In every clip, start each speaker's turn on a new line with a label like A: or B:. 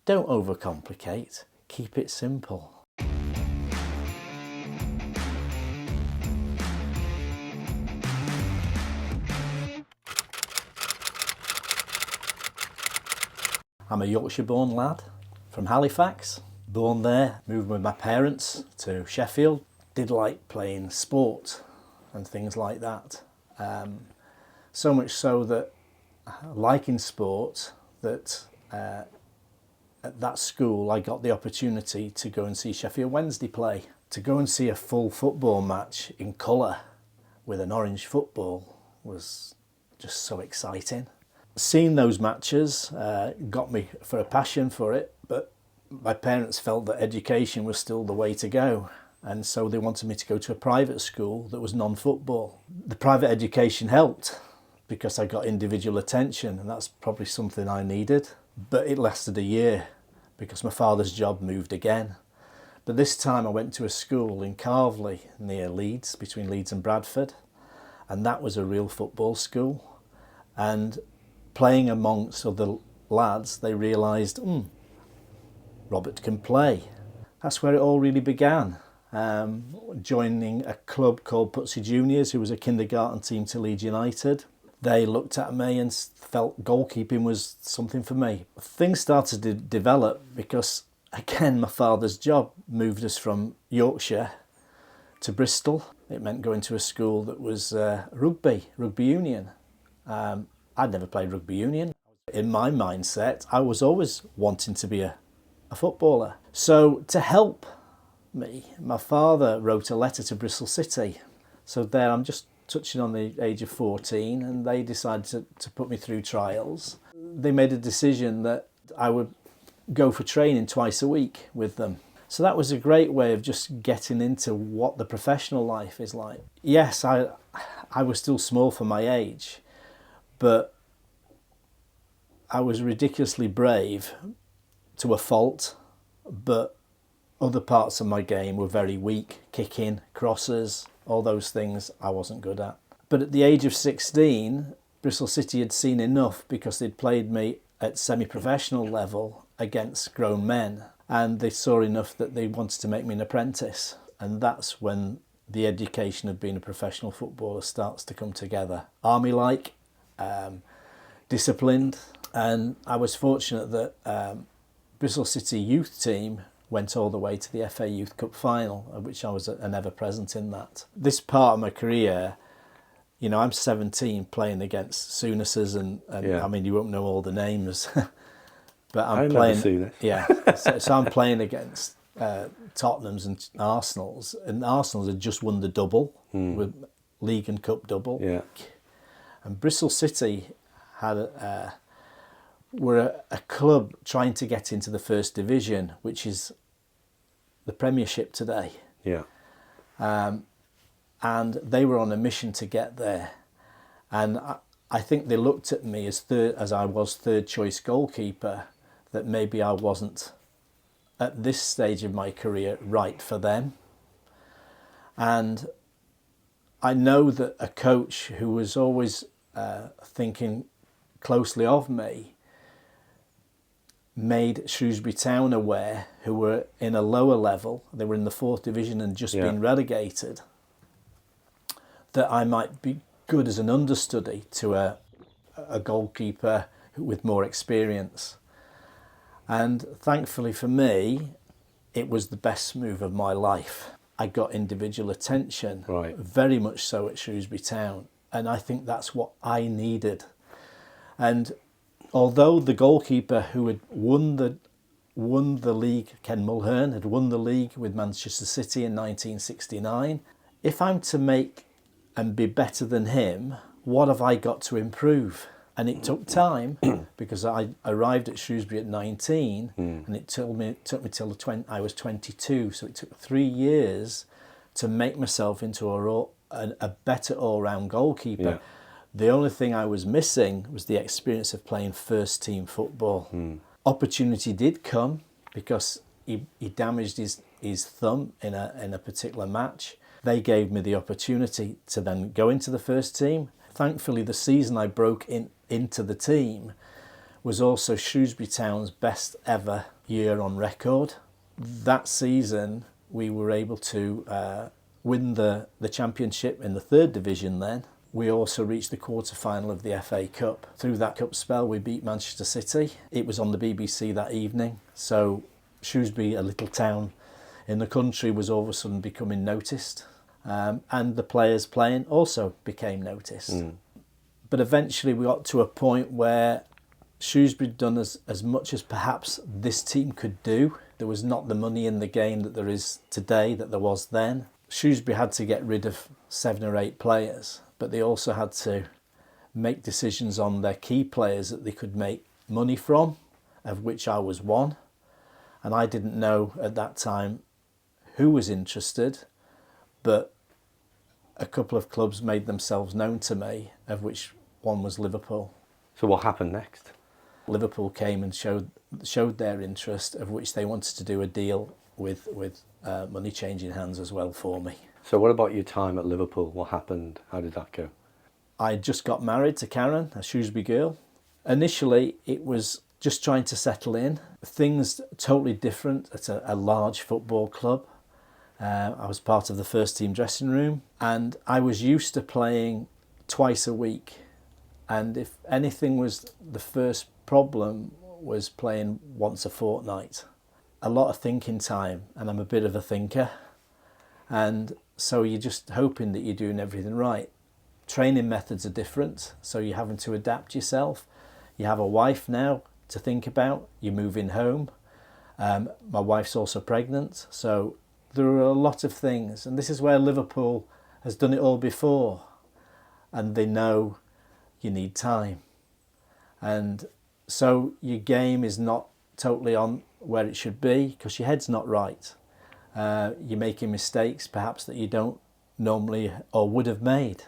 A: Don't overcomplicate, keep it simple. I'm a Yorkshire-born lad from Halifax, born there, moved with my parents to Sheffield. Did like playing sport and things like that. So much so that, liking sport, that at that school I got the opportunity to go and see Sheffield Wednesday play. To go and see a full football match in colour with an orange football was just so exciting. Seeing those matches got me for a passion for it, but my parents felt that education was still the way to go, and so they wanted me to go to a private school that was non-football. The private education helped because I got individual attention, and that's probably something I needed, but it lasted a year because my father's job moved again. But this time I went to a school in Carveley near Leeds, between Leeds and Bradford, and that was a real football school. And playing amongst other lads, they realised, Robert can play. That's where it all really began. Joining a club called Putsey Juniors, who was a kindergarten team to Leeds United. They looked at me and felt goalkeeping was something for me. Things started to develop because, again, my father's job moved us from Yorkshire to Bristol. It meant going to a school that was rugby union. I'd never played rugby union. In my mindset, I was always wanting to be a footballer. So to help me, my father wrote a letter to Bristol City. So there, I'm just touching on the age of 14, and they decided to put me through trials. They made a decision that I would go for training twice a week with them. So that was a great way of just getting into what the professional life is like. Yes, I was still small for my age, but I was ridiculously brave to a fault, but other parts of my game were very weak. Kicking, crosses, all those things I wasn't good at. But at the age of 16, Bristol City had seen enough because they'd played me at semi-professional level against grown men, and they saw enough that they wanted to make me an apprentice. And that's when the education of being a professional footballer starts to come together. Army-like, disciplined, and I was fortunate that Bristol City youth team went all the way to the FA Youth Cup final, of which I was an ever-present in that. This part of my career, you know, I'm 17 playing against Souness's and yeah. I mean, you won't know all the names, but I'm playing. Yeah, so I'm playing against Tottenham's and Arsenal's had just won the double, with league and cup double. Yeah, and Bristol City were a club trying to get into the first division, which is the Premiership today. Yeah. And they were on a mission to get there. And I think they looked at me as I was third choice goalkeeper, that maybe I wasn't at this stage of my career right for them. And I know that a coach who was always thinking closely of me made Shrewsbury Town aware, who were in a lower level, they were in the 4th division and just been relegated, that I might be good as an understudy to a goalkeeper with more experience. And thankfully for me, it was the best move of my life. I got individual attention, very much so at Shrewsbury Town, and I think that's what I needed. And although the goalkeeper who had won the league, Ken Mulhern, had won the league with Manchester City in 1969, if I'm to make and be better than him, what have I got to improve? And it took time because I arrived at Shrewsbury at 19 and it took me till I was 22. So it took 3 years to make myself into a better all-round goalkeeper. Yeah. The only thing I was missing was the experience of playing first team football. Opportunity did come because he damaged his thumb in a particular match. They gave me the opportunity to then go into the first team. Thankfully, the season I broke into the team was also Shrewsbury Town's best ever year on record. That season we were able to win the championship in the third division then. We also reached the quarter-final of the FA Cup. Through that cup spell we beat Manchester City. It was on the BBC that evening, so Shrewsbury, a little town in the country, was all of a sudden becoming noticed. And the players playing also became noticed. But eventually we got to a point where Shrewsbury had done as much as perhaps this team could do. There was not the money in the game that there is today that there was then. Shrewsbury had to get rid of 7 or 8 players, but they also had to make decisions on their key players that they could make money from, of which I was one. And I didn't know at that time who was interested, but a couple of clubs made themselves known to me, of which one was Liverpool.
B: So what happened next?
A: Liverpool came and showed their interest, of which they wanted to do a deal with money changing hands as well for me.
B: So what about your time at Liverpool? What happened? How did that go?
A: I just got married to Karen, a Shrewsbury girl. Initially, it was just trying to settle in. Things totally different at a large football club. I was part of the first team dressing room, and I was used to playing twice a week. And if anything was the first problem was playing once a fortnight. A lot of thinking time, and I'm a bit of a thinker. And so you're just hoping that you're doing everything right. Training methods are different, so you're having to adapt yourself. You have a wife now to think about, you're moving home. My wife's also pregnant, so there are a lot of things. And this is where Liverpool has done it all before, and they know you need time. And so your game is not totally on where it should be because your head's not right. You're making mistakes perhaps that you don't normally or would have made.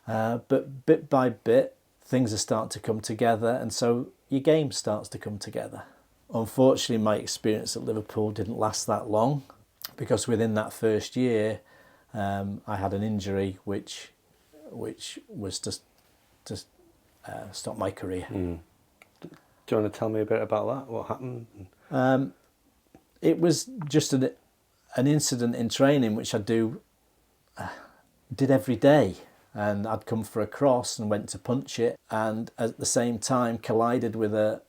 A: But bit by bit, things are starting to come together, and so your game starts to come together. Unfortunately, my experience at Liverpool didn't last that long because within that first year, I had an injury which was just stop my career.
B: Do you want to tell me a bit about that? What happened?
A: It was just an incident in training which I did every day, and I'd come for a cross and went to punch it, and at the same time collided with a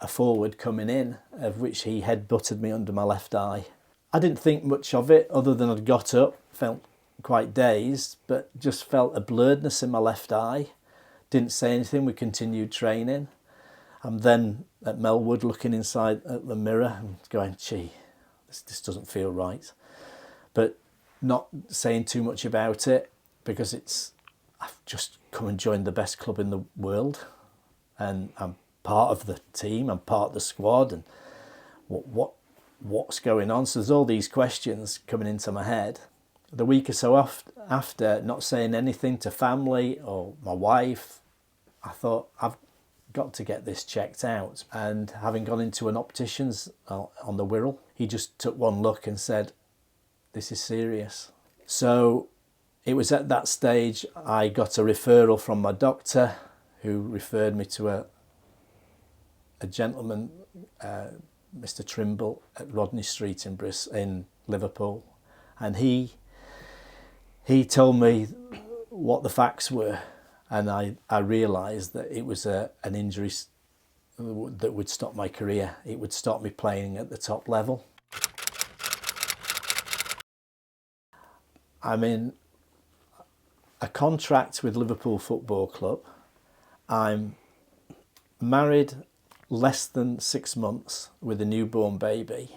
A: forward coming in, of which he head-butted me under my left eye. I didn't think much of it other than I'd got up, felt quite dazed, but just felt a blurredness in my left eye. Didn't say anything, we continued training. I'm then at Melwood looking inside at the mirror and going, gee, this doesn't feel right. But not saying too much about it because I've just come and joined the best club in the world, and I'm part of the team, I'm part of the squad, and what's going on? So there's all these questions coming into my head. The week or so after, not saying anything to family or my wife, I thought, I've got to get this checked out. And having gone into an optician's on the Wirral, he just took one look and said, this is serious. So it was at that stage I got a referral from my doctor, who referred me to a gentleman, Mr. Trimble, at Rodney Street in Liverpool. And he told me what the facts were, and I realised that it was an injury that would stop my career. It would stop me playing at the top level. I'm in a contract with Liverpool Football Club. I'm married less than 6 months with a newborn baby.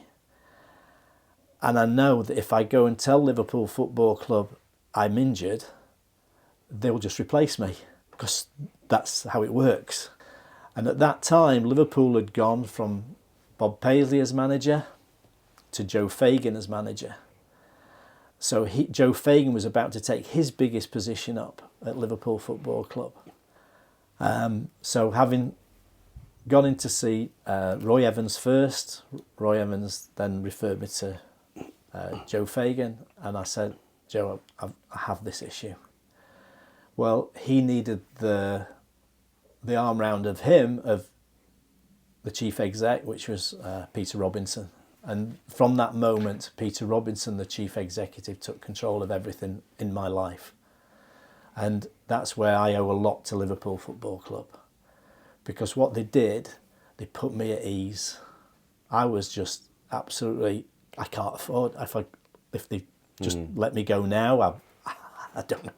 A: And I know that if I go and tell Liverpool Football Club I'm injured, they'll just replace me because that's how it works. And at that time, Liverpool had gone from Bob Paisley as manager to Joe Fagan as manager. So Joe Fagan was about to take his biggest position up at Liverpool Football Club. So having gone in to see Roy Evans first, Roy Evans then referred me to Joe Fagan, and I said, Joe, I have this issue. Well, he needed the arm round of him of the chief exec, which was Peter Robinson. And from that moment, Peter Robinson, the chief executive, took control of everything in my life. And that's where I owe a lot to Liverpool Football Club. Because what they did, they put me at ease. I was just absolutely, I can't afford, if they just let me go now, I don't know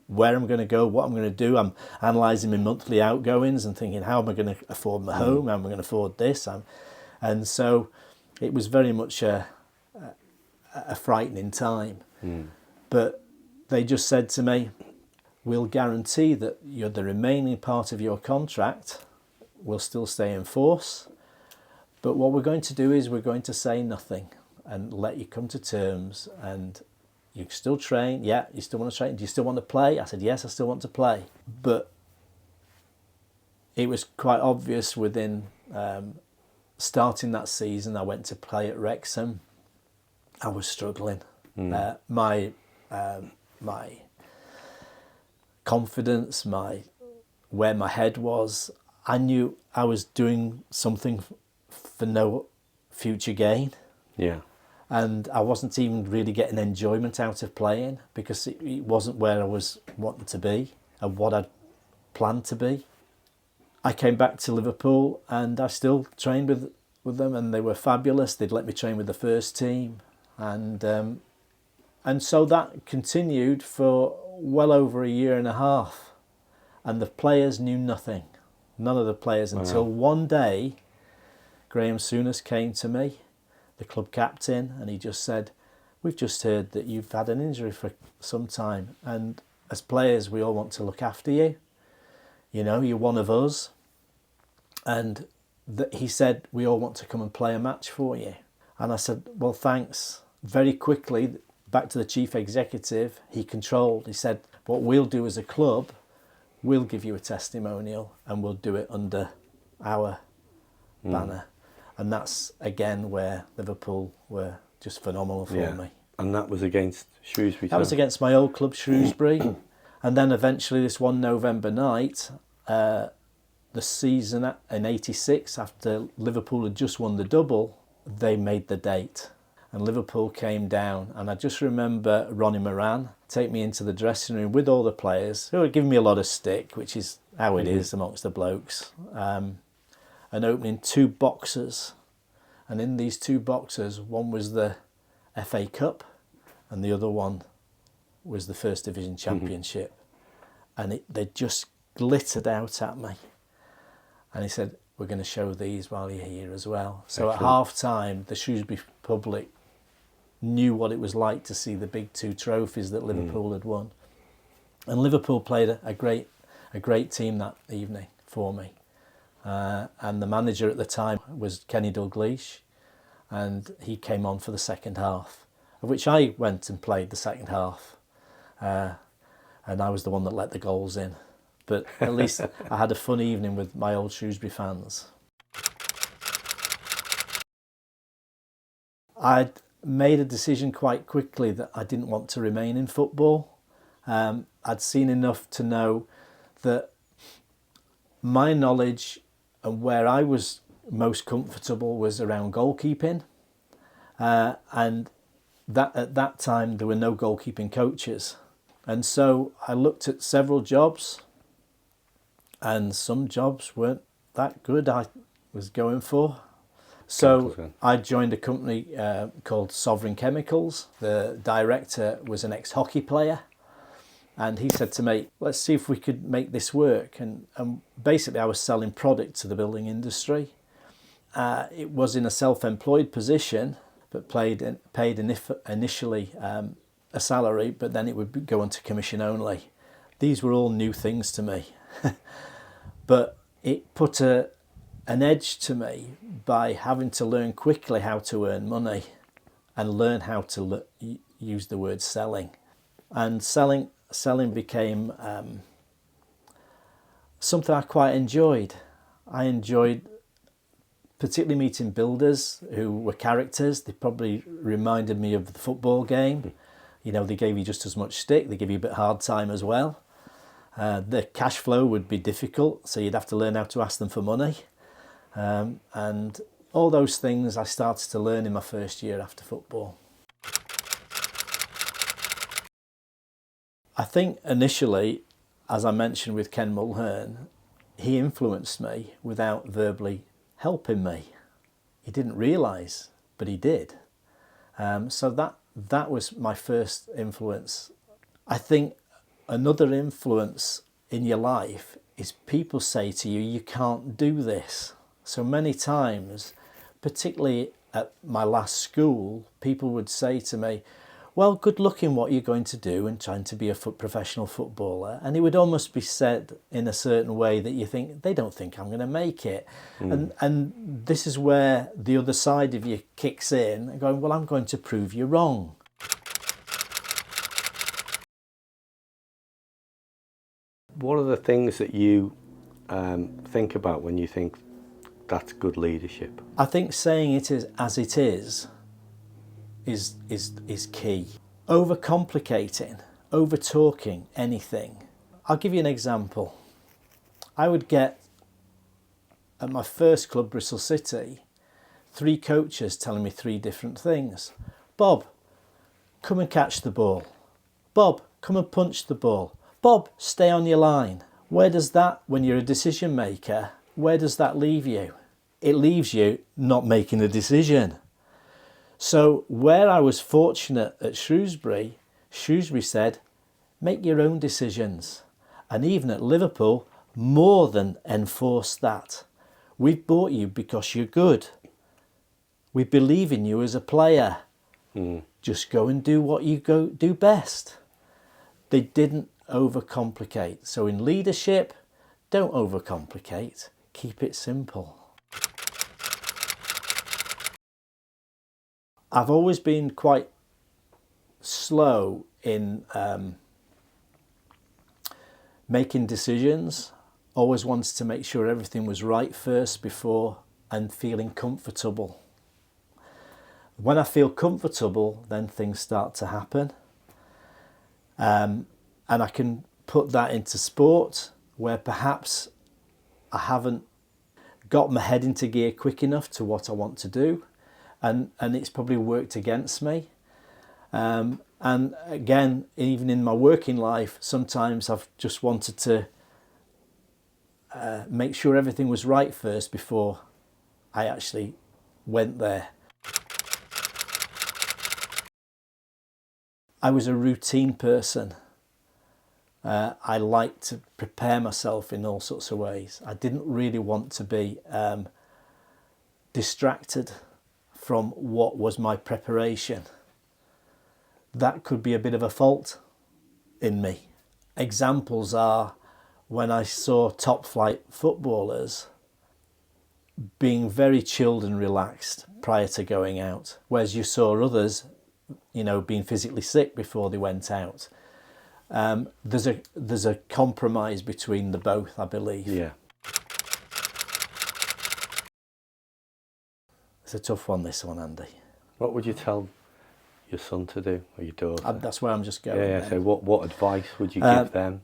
A: where I'm going to go, what I'm going to do. I'm analysing my monthly outgoings and thinking, how am I going to afford my home? How am I going to afford this? And so it was very much a frightening time. But they just said to me, we'll guarantee that the remaining part of your contract will still stay in force. But what we're going to do is we're going to say nothing and let you come to terms, and you still train. Yeah, you still want to train. Do you still want to play? I said, yes, I still want to play. But it was quite obvious within starting that season, I went to play at Wrexham. I was struggling. My confidence, where my head was, I knew I was doing something for no future gain. Yeah. And I wasn't even really getting enjoyment out of playing because it wasn't where I was wanting to be and what I'd planned to be. I came back to Liverpool and I still trained with them, and they were fabulous. They'd let me train with the first team. And so that continued for well over a year and a half. And the players knew nothing. None of the players until one day, Graham Souness came to me, the club captain, and he just said, we've just heard that you've had an injury for some time, and as players we all want to look after you. You're one of us. And he said, we all want to come and play a match for you. And I said, well, thanks. Very quickly, back to the chief executive, he said, what we'll do as a club, we'll give you a testimonial and we'll do it under our banner. And that's, again, where Liverpool were just phenomenal for me.
B: And that was against Shrewsbury Town?
A: That was against my old club, Shrewsbury. And then eventually this one November night, the season in '86, after Liverpool had just won the double, they made the date. And Liverpool came down. And I just remember Ronnie Moran take me into the dressing room with all the players, who were giving me a lot of stick, which is how it is amongst the blokes. And opening two boxes, and in these two boxes, one was the FA Cup and the other one was the First Division Championship. And they just glittered out at me. And he said, we're going to show these while you're here as well. So Excellent. At half time, the Shrewsbury public knew what it was like to see the big two trophies that Liverpool had won. And Liverpool played a great team that evening for me. And the manager at the time was Kenny Dalglish, and he came on for the second half, of which I went and played the second half, and I was the one that let the goals in. But at least I had a fun evening with my old Shrewsbury fans. I'd made a decision quite quickly that I didn't want to remain in football. I'd seen enough to know that my knowledge and where I was most comfortable was around goalkeeping. And that at that time there were no goalkeeping coaches. And so I looked at several jobs, and some jobs weren't that good I was going for. So I joined a company called Sovereign Chemicals. The director was an ex-hockey player. And he said to me, let's see if we could make this work. And basically I was selling product to the building industry. It was in a self-employed position, but paid initially a salary, but then it would go on to commission only. These were all new things to me. But it put an edge to me by having to learn quickly how to earn money and learn how to use the word selling. And selling became something I quite enjoyed. I enjoyed particularly meeting builders who were characters. They probably reminded me of the football game. They gave you just as much stick, they give you a bit hard time as well. The cash flow would be difficult, so you'd have to learn how to ask them for money. And all those things I started to learn in my first year after football. I think initially, as I mentioned with Ken Mulhern, he influenced me without verbally helping me. He didn't realise, but he did. So that was my first influence. I think another influence in your life is people say to you, you can't do this. So many times, particularly at my last school, people would say to me, well, good luck in what you're going to do and trying to be a professional footballer. And it would almost be said in a certain way that you think, they don't think I'm going to make it. And this is where the other side of you kicks in and going, well, I'm going to prove you wrong.
B: What are the things that you think about when you think that's good leadership?
A: I think saying it is as it is key. Overcomplicating, over-talking anything. I'll give you an example. I would get, at my first club, Bristol City, 3 coaches telling me 3 different things. Bob, come and catch the ball. Bob, come and punch the ball. Bob, stay on your line. Where does that, when you're a decision maker, where does that leave you? It leaves you not making a decision. So where I was fortunate at Shrewsbury, Shrewsbury said, make your own decisions. And even at Liverpool, more than enforce that. We've bought you because you're good. We believe in you as a player. Just go and do what you do best. They didn't overcomplicate. So in leadership, don't overcomplicate. Keep it simple. I've always been quite slow in making decisions. Always wanted to make sure everything was right first before, and feeling comfortable. When I feel comfortable, then things start to happen. And I can put that into sport, where perhaps I haven't got my head into gear quick enough to what I want to do. And it's probably worked against me. And again, even in my working life, sometimes I've just wanted to make sure everything was right first before I actually went there. I was a routine person. I liked to prepare myself in all sorts of ways. I didn't really want to be distracted from what was my preparation. That could be a bit of a fault in me. Examples are when I saw top flight footballers being very chilled and relaxed prior to going out, whereas you saw others, being physically sick before they went out. There's a compromise between the both, I believe.
B: Yeah.
A: It's a tough one, this one, Andy.
B: What would you tell your son to do, or your daughter?
A: That's where I'm just going.
B: Yeah. So what advice would you give them?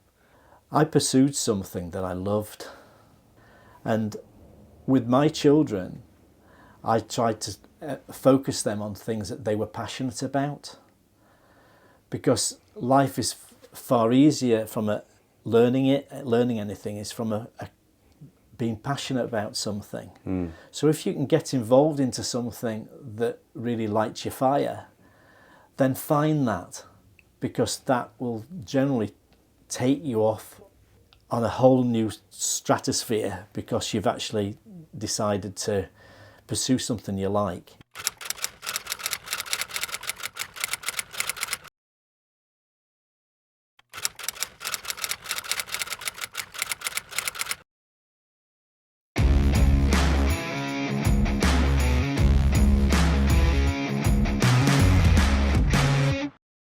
A: I pursued something that I loved. And with my children, I tried to focus them on things that they were passionate about. Because life is far easier from learning anything is from being passionate about something. So if you can get involved into something that really lights your fire, then find that, because that will generally take you off on a whole new stratosphere, because you've actually decided to pursue something you like.